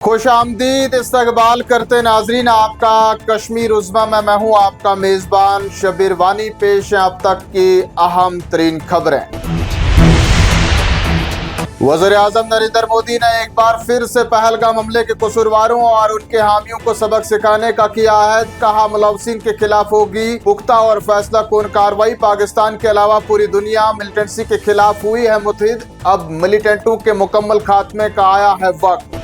खुश आमदीद इस्तकबाल करते नाजरीन आपका कश्मीर उज़्मा में मैं हूँ आपका मेज़बान शबीर वानी। पेश है अब तक की अहम तरीन खबरें। वज़ीर-ए-आज़म नरेंद्र मोदी ने एक बार फिर से पहलगाम हमले के कसूरवारों और उनके हामियों को सबक सिखाने का किया है। कहा मुलव्वसिन के खिलाफ होगी पुख्ता और फैसला कौन कार्रवाई। पाकिस्तान के अलावा पूरी दुनिया मिलिटेंसी के खिलाफ हुई है मुत्तहिद। अब मिलिटेंटों के मुकम्मल खात्मे का आया है वक्त।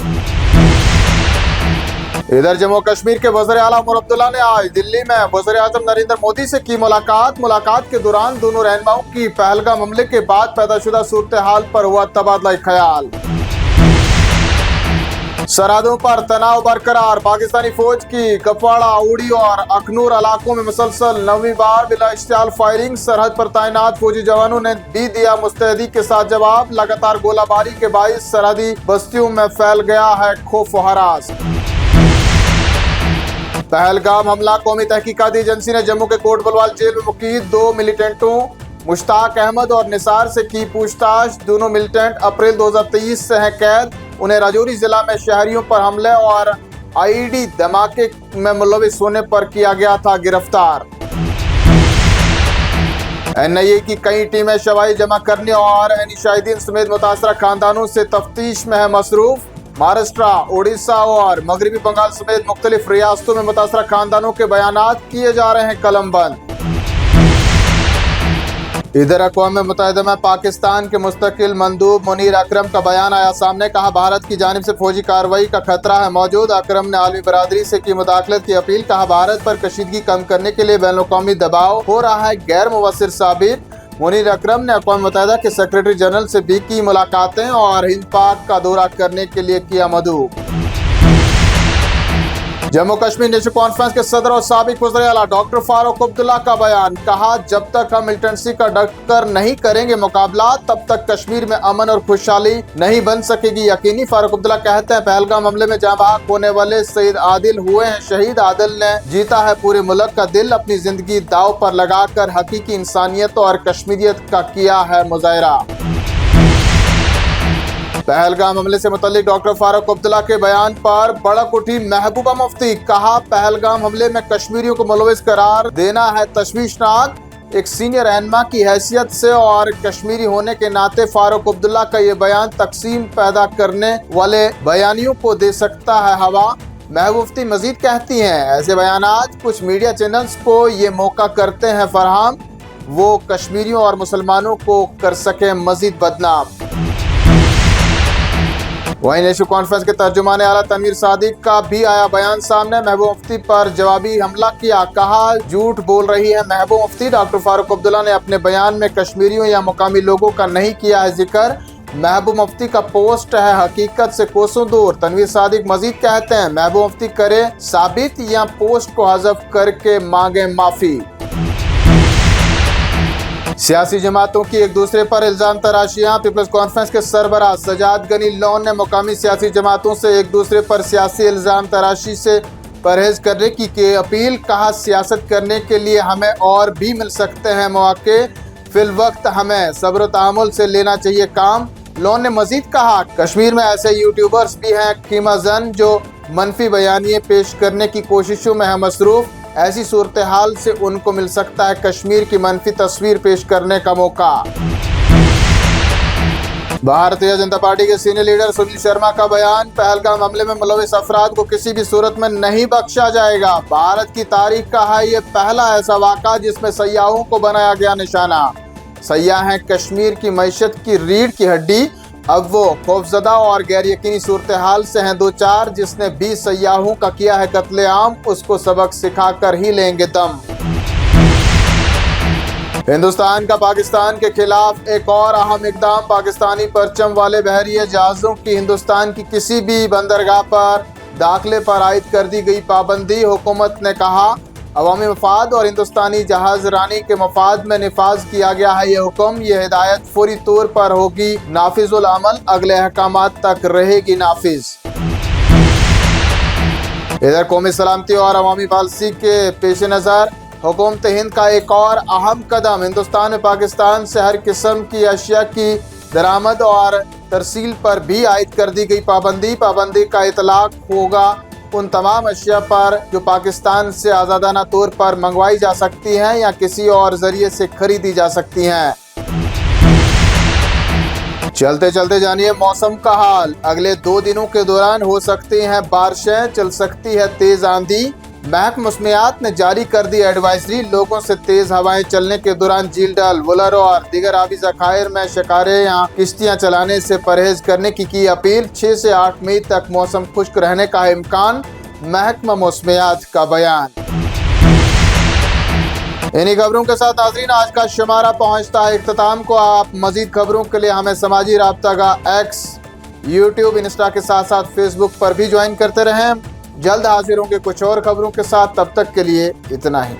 इधर जम्मू कश्मीर के वज़ीर आला उमर अब्दुल्ला ने आज दिल्ली में वज़ीर-ए-आज़म नरेंद्र मोदी से की मुलाकात के दौरान दोनों रहनुमाओं की पहलगाम हमले के बाद पैदाशुदा सूरत हाल पर हुआ तबादला ख्याल। सरहदों पर तनाव बरकरार। पाकिस्तानी फौज की कपवाड़ा, उड़ी और अखनूर इलाकों में मुसलसल नौवीं बार बिला इश्तियाल फायरिंग। सरहद पर तैनात फौजी जवानों ने भी दिया मुस्तैदी के साथ जवाब। लगातार गोलाबारी के बाइस सरहदी बस्तियों में फैल गया है खौफ व हरास। पहलगाम हमला कौमी तहकीकाती एजेंसी ने जम्मू के कोट बलवाल जेल में मुकीद दो मिलिटेंटों मुश्ताक अहमद और निसार से की पूछताछ। दोनों मिलिटेंट अप्रैल 2023 से हैं कैद। उन्हें राजौरी जिला में शहरियों पर हमले और आईडी धमाके में मुलविस होने पर किया गया था गिरफ्तार। एनआईए की कई टीमें शवाही जमा करने और एनी शाहिदीन समेत मुतासरा खानदानों से तफ्तीश में है मसरूफ। महाराष्ट्र, उड़ीसा और मगरबी बंगाल समेत मुख्तलिफ रियासतों में मुतासरा खानदानों के बयानात किए जा रहे हैं कलमबंद। इधर अक़वाम मुत्तहिदा में पाकिस्तान के मुस्तकिल मंदूब मुनीर अकरम का बयान आया सामने। कहा भारत की जानिब से फौजी कार्रवाई का खतरा है मौजूद। अकरम ने आलमी बरादरी से की मुदाखलत की अपील। कहा भारत पर कशीदगी कम करने के लिए बैनुल-अक़वामी दबाव हो रहा है गैर मुवस्सिर साबित। मुनीर अकरम ने अक़वाम मुत्तहिदा के सेक्रेटरी जनरल से भी की मुलाकातें और हिंद पाक का दौरा करने के लिए किया मदऊ। जम्मू कश्मीर नेशनल कॉन्फ्रेंस के सदर और साबिक वज़ीर आला डॉक्टर फारूक अब्दुल्ला का बयान। कहा जब तक हम मिलिटेंसी का डटकर नहीं करेंगे मुकाबला तब तक कश्मीर में अमन और खुशहाली नहीं बन सकेगी यकीनी। फारूक अब्दुल्ला कहते हैं पहलगाम हमले में जहाँ बहक होने वाले सईद आदिल हुए हैं शहीद। आदिल ने जीता है पूरे मुल्क का दिल। अपनी जिंदगी दाव पर लगाकर हकीकी इंसानियत और कश्मीरियत का किया है मुजाहरा। पहलगाम हमले से मुतल्लिक डॉक्टर फारूक अब्दुल्ला के बयान पर भड़क उठी महबूबा मुफ्ती। कहा पहलगाम हमले में कश्मीरियों को मुलविस करार देना है तशवीशनाक। एक सीनियर रहनुमा की हैसियत से और कश्मीरी होने के नाते फारूक अब्दुल्ला का ये बयान तकसीम पैदा करने वाले बयानियों को दे सकता है हवा। महबूबा मुफ्ती मजीद कहती हैं ऐसे बयानात कुछ मीडिया चैनल्स को ये मौका करते हैं फराहम वो कश्मीरियों और मुसलमानों को कर सके मजीद बदनाम। वहीं नेशनल कॉन्फ्रेंस के तर्जुमान आला तनवीर सादिक का भी आया बयान सामने। महबूबा मुफ्ती पर जवाबी हमला किया। कहा झूठ बोल रही है महबूबा मुफ्ती। डॉक्टर फारूक अब्दुल्ला ने अपने बयान में कश्मीरियों या मुकामी लोगों का नहीं किया है जिक्र। महबूबा मुफ्ती का पोस्ट है हकीकत से कोसों दूर। तनवीर सादिक मजीद कहते हैं महबूबा मुफ्ती करे साबित या पोस्ट को हज़फ करके मांगे माफी। सियासी जमातों की एक दूसरे पर इल्जाम तराशियां। पीपल्स कॉन्फ्रेंस के सरबराह सजाद गनी लोन ने मुकामी सियासी जमातों से एक दूसरे पर सियासी इल्जाम तराशी से परहेज करने की अपील। कहा सियासत करने के लिए हमें और भी मिल सकते हैं मौके। फिल वक्त हमें सब्र तहम्मुल से लेना चाहिए काम। लोन ने मजीद कहा कश्मीर में ऐसे यूट्यूबर्स भी हैं कीमाजन जो मनफी बयानिए पेश करने की कोशिशों में है मसरूफ। ऐसी सूरत हाल से उनको मिल सकता है कश्मीर की मनफी तस्वीर पेश करने का मौका। भारतीय जनता पार्टी के सीनियर लीडर सुनील शर्मा का बयान। पहलगाम हमले में मुलविस अफराद को किसी भी सूरत में नहीं बख्शा जाएगा। भारत की तारीख का है ये पहला ऐसा वाक़ा जिसमें सयाहों को बनाया गया निशाना। सयाह हैं कश्मीर की मईशत की रीढ़ की हड्डी। अब वो खौफजदा और गैर यकीनी सूरत हाल से हैं दो चार। जिसने 20 सयाहों का किया है कत्लेआम उसको सबक सिखा कर ही लेंगे दम। हिंदुस्तान का पाकिस्तान के खिलाफ एक और अहम इकदाम। पाकिस्तानी परचम वाले बहरिया जहाजों की हिंदुस्तान की किसी भी बंदरगाह पर दाखिले पर आयद कर दी गई पाबंदी। हुकूमत ने कहा अवामी मफाद और हिंदुस्तानी जहाज रानी के मफाद में निफाज किया गया है ये हुक्म। ये हिदायत फौरी तौर पर होगी नाफिजुल अमल। अगले अहकामात तक रहेगी नाफिज। इधर कौमी सलामती और अवामी पॉलिसी के पेश नज़र हुकूमत हिंद का एक और अहम कदम। हिंदुस्तान में पाकिस्तान से हर किस्म की अशिया की दरामद और तरसील पर भी आयद कर दी गई पाबंदी का इतलाक होगा उन तमाम अशिया पर जो पाकिस्तान से आज़ादाना तौर पर मंगवाई जा सकती हैं या किसी और जरिए से खरीदी जा सकती हैं। चलते चलते जानिए मौसम का हाल। अगले 2 दिनों के दौरान हो सकती हैं बारिशें, चल सकती है तेज आंधी। महकमा मौसमियात ने जारी कर दी एडवाइजरी। लोगों से तेज हवाएं चलने के दौरान झील डल, वुलर और दीगर आबी ज़खायर में शिकारे या किश्तियां चलाने से परहेज करने की अपील। 6 से 8 मई तक मौसम खुश्क रहने का इम्कान, महकमा मौसमियात का बयान। इन्हीं खबरों के साथ नाज़रीन आज का शुमारा पहुंचता है इख्तिताम को। आप मजीद खबरों के लिए हमें समाजी राब्ता का X, YouTube, इंस्टा के साथ साथ फेसबुक पर भी ज्वाइन करते रहें। जल्द हाजिर होंगे कुछ और खबरों के साथ, तब तक के लिए इतना ही।